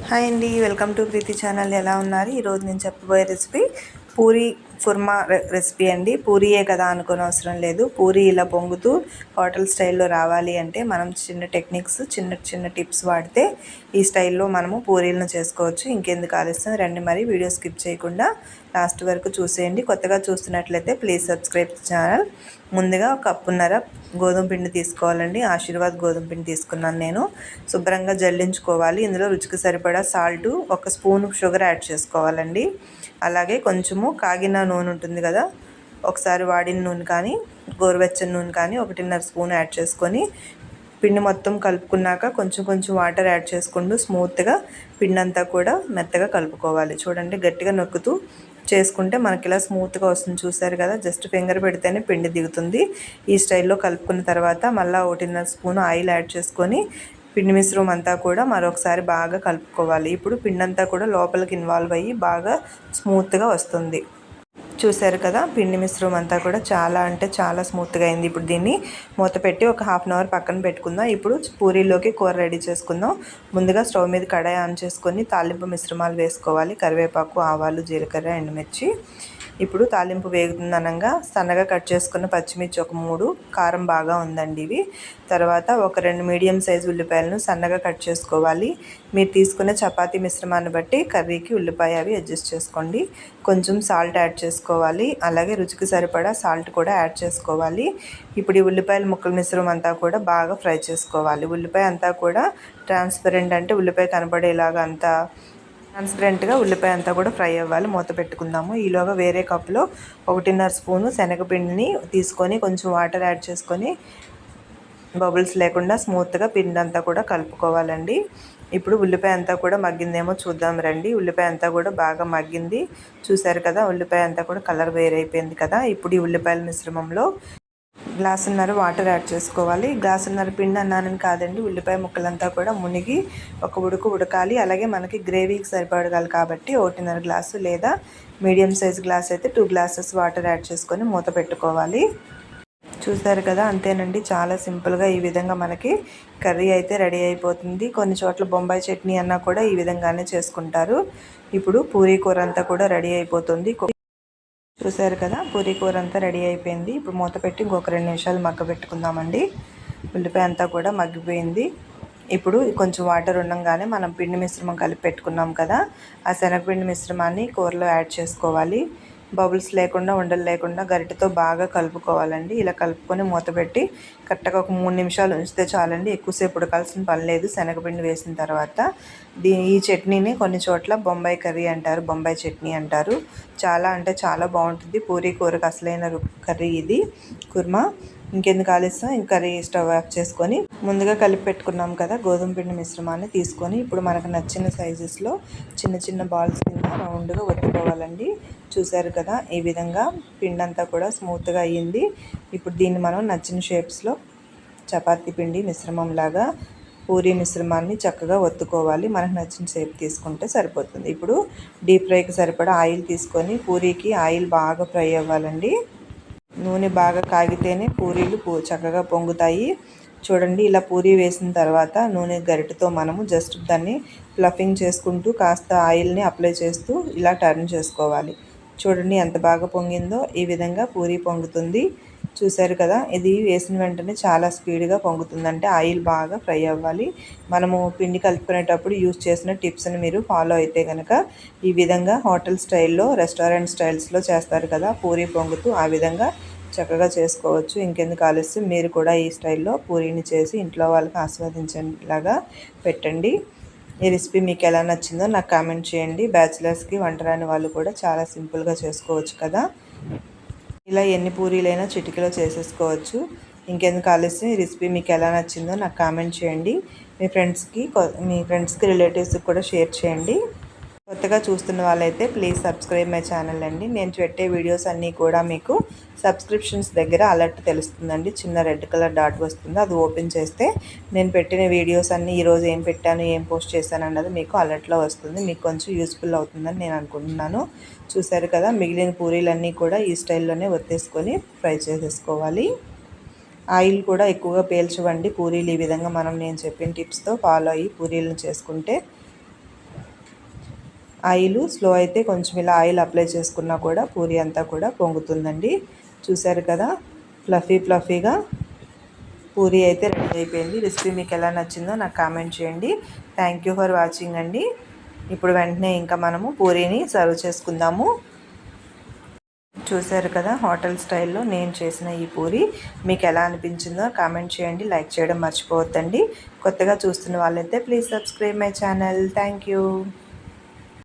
Hi అండి, welcome to Preethi channel. ఎలా ఉన్నారు? ఈరోజు నేను చెప్పబోయే రెసిపీ పూరీ కుర్మా రెసిపీ అండి. పూరీయే కదా అనుకోని అవసరం లేదు. పూరీ ఇలా పొంగుతూ హోటల్ స్టైల్లో రావాలి అంటే మనం చిన్న టెక్నిక్స్, చిన్న టిప్స్ వాడితే ఈ స్టైల్లో మనము పూరీలను చేసుకోవచ్చు. ఇంకెందుకు ఆలస్యం, రండి మరి వీడియో స్కిప్ చేయకుండా లాస్ట్ వరకు చూసేయండి. కొత్తగా చూస్తున్నట్లయితే ప్లీజ్ సబ్స్క్రైబ్ ఛానల్. ముందుగా ఒక కప్పున్నర గోధుమ పిండి తీసుకోవాలండి. ఆశీర్వాద్ గోధుమ పిండి తీసుకున్నాను నేను. శుభ్రంగా జల్లించుకోవాలి. ఇందులో రుచికి సరిపడా సాల్టు, ఒక స్పూన్ షుగర్ యాడ్ చేసుకోవాలండి. అలాగే కొంచెము కాగిన నూనె ఉంటుంది కదా, ఒకసారి వాడిన నూనె కానీ గోరువెచ్చని నూనె కానీ 1.5 స్పూన్ యాడ్ చేసుకొని పిండి మొత్తం కలుపుకున్నాక కొంచెం వాటర్ యాడ్ చేసుకుంటూ స్మూత్గా పిండి అంతా కూడా మెత్తగా కలుపుకోవాలి. చూడండి, గట్టిగా నొక్కుతూ చేసుకుంటే మనకి ఇలా స్మూత్గా వస్తుంది. చూసారు కదా, జస్ట్ ఫింగర్ పెడితేనే పిండి దిగుతుంది. ఈ స్టైల్లో కలుపుకున్న తర్వాత మళ్ళీ 1.5 స్పూన్ ఆయిల్ యాడ్ చేసుకొని పిండి మిశ్రమం అంతా కూడా మరొకసారి బాగా కలుపుకోవాలి. ఇప్పుడు పిండి అంతా కూడా లోపలికి ఇన్వాల్వ్ అయ్యి బాగా స్మూత్గా వస్తుంది. చూసారు కదా, పిండి మిశ్రమం అంతా కూడా చాలా స్మూత్గా అయింది. ఇప్పుడు దీన్ని మూత పెట్టి ఒక హాఫ్ అన్ అవర్ పక్కన పెట్టుకుందాం. ఇప్పుడు పూరీలోకి కూర రెడీ చేసుకుందాం. ముందుగా స్టవ్ మీద కడాయి ఆన్ చేసుకొని తాలింపు మిశ్రమాలు వేసుకోవాలి. కరివేపాకు, ఆవాలు, జీలకర్ర, ఎండుమిర్చి. ఇప్పుడు తాలింపు వేగుతుందనగా సన్నగా కట్ చేసుకున్న పచ్చిమిర్చి ఒక 3, కారం బాగా ఉందండి ఇవి. తర్వాత ఒక 2 మీడియం సైజు ఉల్లిపాయలను సన్నగా కట్ చేసుకోవాలి. మీరు తీసుకునే చపాతీ మిశ్రమాన్ని బట్టి కర్రీకి ఉల్లిపాయ అవి అడ్జస్ట్ చేసుకోండి. కొంచెం సాల్ట్ యాడ్ చేసుకోవాలి. అలాగే రుచికి సరిపడా సాల్ట్ కూడా యాడ్ చేసుకోవాలి. ఇప్పుడు ఈ ఉల్లిపాయల ముక్కల మిశ్రమం అంతా కూడా బాగా ఫ్రై చేసుకోవాలి. ఉల్లిపాయ అంతా కూడా ట్రాన్స్పరెంట్, అంటే ఉల్లిపాయ కనపడేలాగా అంతా ట్రాన్స్పరెంట్గా ఉల్లిపాయ అంతా కూడా ఫ్రై అవ్వాలి. మూత పెట్టుకుందాము. ఈలోగా వేరే కప్లో 1.5 స్పూను శనగపిండిని తీసుకొని కొంచెం వాటర్ యాడ్ చేసుకొని బబుల్స్ లేకుండా స్మూత్గా పిండి అంతా కూడా కలుపుకోవాలండి. ఇప్పుడు ఉల్లిపాయ అంతా కూడా మగ్గిందేమో చూద్దాం రండి. ఉల్లిపాయ అంతా కూడా బాగా మగ్గింది. చూసారు కదా, ఉల్లిపాయ అంతా కూడా కలర్ వేరైపోయింది కదా. ఇప్పుడు ఈ ఉల్లిపాయల మిశ్రమంలో గ్లాసున్నర వాటర్ యాడ్ చేసుకోవాలి. గ్లాసున్నర పిండి అన్నానని కాదండి, ఉల్లిపాయ ముక్కలంతా కూడా మునిగి ఒక ఉడకాలి. అలాగే మనకి గ్రేవీకి సరిపడగాలి కాబట్టి 1.5 గ్లాసు లేదా మీడియం సైజ్ గ్లాస్ అయితే 2 గ్లాసెస్ వాటర్ యాడ్ చేసుకొని మూత పెట్టుకోవాలి. చూసారు కదా, అంతేనండి. చాలా సింపుల్గా ఈ విధంగా మనకి కర్రీ అయితే రెడీ అయిపోతుంది. కొన్ని చోట్ల బొంబాయి చట్నీ అన్నా కూడా ఈ విధంగానే చేసుకుంటారు. ఇప్పుడు పూరీ కూర అంతా కూడా రెడీ అయిపోతుంది. చూసారు కదా, పూరీ కూర అంతా రెడీ అయిపోయింది. ఇప్పుడు మూత పెట్టి ఇంకొక 2 నిమిషాలు మగ్గబెట్టుకుందామండి. ఉల్లిపాయ అంతా కూడా మగ్గిపోయింది. ఇప్పుడు కొంచెం వాటర్ ఉండగానే మనం పిండి మిశ్రమం కలిపి పెట్టుకున్నాం కదా, ఆ శనగపిండి మిశ్రమాన్ని కూరలో యాడ్ చేసుకోవాలి. బబుల్స్ లేకుండా, ఉండలు లేకుండా గరిటెతో బాగా కలుపుకోవాలండి. ఇలా కలుపుకొని మూత పెట్టి కరెక్ట్గా ఒక 3 నిమిషాలు ఉంచితే చాలండి. ఎక్కువసేపు ఉడకాల్సిన పని లేదు శనగపిండి వేసిన తర్వాత. ఈ చట్నీని కొన్ని చోట్ల బొంబాయి కర్రీ అంటారు, బొంబాయి చట్నీ అంటారు. చాలా బాగుంటుంది. పూరీ కూరకు అసలైన కర్రీ ఇది, కుర్మా. ఇంకెందుకు ఆలస్యం, కర్రీ స్టవ్ ఆఫ్ చేసుకొని ముందుగా కలిపి పెట్టుకున్నాం కదా గోధుమ పిండి మిశ్రమాన్ని తీసుకొని ఇప్పుడు మనకు నచ్చిన సైజెస్లో చిన్న బాల్స్ కింద రౌండ్గా ఒత్తుకోవాలండి. చూసారు కదా, ఈ విధంగా పిండి అంతా కూడా స్మూత్గా అయ్యింది. ఇప్పుడు దీన్ని మనం నచ్చిన షేప్స్లో చపాతీ పిండి మిశ్రమం లాగా పూరీ మిశ్రమాన్ని చక్కగా ఒత్తుకోవాలి. మనకు నచ్చిన షేప్ తీసుకుంటే సరిపోతుంది. ఇప్పుడు డీప్ ఫ్రైకి సరిపడా ఆయిల్ తీసుకొని పూరీకి ఆయిల్ బాగా ఫ్రై అవ్వాలండి. నూనె బాగా కాగితేనే పూరీలు చక్కగా పొంగుతాయి. చూడండి, ఇలా పూరీ వేసిన తర్వాత నూనె గరిటెతో మనము జస్ట్ దాన్ని ఫ్లఫింగ్ చేసుకుంటూ కాస్త ఆయిల్ని అప్లై చేస్తూ ఇలా టర్న్ చేసుకోవాలి. చూడండి ఎంత బాగా పొంగిందో. ఈ విధంగా పూరీ పొంగుతుంది. చూసారు కదా, ఇది వేసిన వెంటనే చాలా స్పీడ్గా పొంగుతుంది. అంటే ఆయిల్ బాగా ఫ్రై అవ్వాలి. మనము పిండి కలుపుకునేటప్పుడు యూజ్ చేసిన టిప్స్ని మీరు ఫాలో అయితే కనుక ఈ విధంగా హోటల్ స్టైల్లో, రెస్టారెంట్ స్టైల్స్లో చేస్తారు కదా పూరీ పొంగుతూ, ఆ విధంగా చక్కగా చేసుకోవచ్చు. ఇంకెందుకు ఆలస్యం, మీరు కూడా ఈ స్టైల్లో పూరీని చేసి ఇంట్లో వాళ్ళకి ఆస్వాదించేలాగా పెట్టండి. ఈ రెసిపీ మీకు ఎలా నచ్చిందో నాకు కామెంట్ చేయండి. బ్యాచిలర్స్కి, వంట రాని వాళ్ళు కూడా చాలా సింపుల్గా చేసుకోవచ్చు కదా. ఇలా ఎన్ని పూరీలైనా చిటికలో చేసేసుకోవచ్చు. ఇంకెందుకు ఆలస్యం, ఈ రెసిపీ మీకు ఎలా నచ్చిందో నాకు కామెంట్ చేయండి. మీ ఫ్రెండ్స్కి రిలేటివ్స్కి కూడా షేర్ చేయండి. కొత్తగా చూస్తున్న వాళ్ళైతే ప్లీజ్ సబ్స్క్రైబ్ మై ఛానల్ అండి. నేను పెట్టే వీడియోస్ అన్నీ కూడా మీకు సబ్స్క్రిప్షన్స్ దగ్గర అలర్ట్ తెలుస్తుందండి. చిన్న రెడ్ కలర్ డాట్ వస్తుంది, అది ఓపెన్ చేస్తే నేను పెట్టిన వీడియోస్ అన్నీ ఈరోజు ఏం పెట్టాను, ఏం పోస్ట్ చేశాను అన్నది మీకు అలర్ట్లో వస్తుంది. మీకు కొంచెం యూస్ఫుల్ అవుతుందని నేను అనుకుంటున్నాను. చూసారు కదా, మిగిలిన పూరీలన్నీ కూడా ఈ స్టైల్లోనే ఒత్తేసుకొని ఫ్రై చేసేసుకోవాలి. ఆయిల్ కూడా ఎక్కువగా పీల్చవండి పూరీలు. ఈ విధంగా నేను చెప్పిన టిప్స్తో ఫాలో అయ్యి పూరీలను చేసుకుంటే ఆయిల్ స్లో అయితే కొంచెం ఇలా ఆయిల్ అప్లై చేసుకున్నా కూడా పూరి అంతా కూడా పొంగుతుందండి. చూసారు కదా, ఫ్లఫీగా పూరి అయితే రెడీ అయిపోయింది. రెసిపీ మీకు ఎలా నచ్చిందో నాకు కామెంట్ చేయండి. థ్యాంక్ యూ ఫర్ వాచింగ్ అండి. ఇప్పుడు వెంటనే ఇంకా మనము పూరీని సర్వ్ చేసుకుందాము. చూసారు కదా, హోటల్ స్టైల్లో నేను చేసిన ఈ పూరి మీకు ఎలా అనిపించిందో కామెంట్ చేయండి. లైక్ చేయడం మర్చిపోవద్దండి. కొత్తగా చూస్తున్న వాళ్ళైతే please subscribe my channel. Thank you.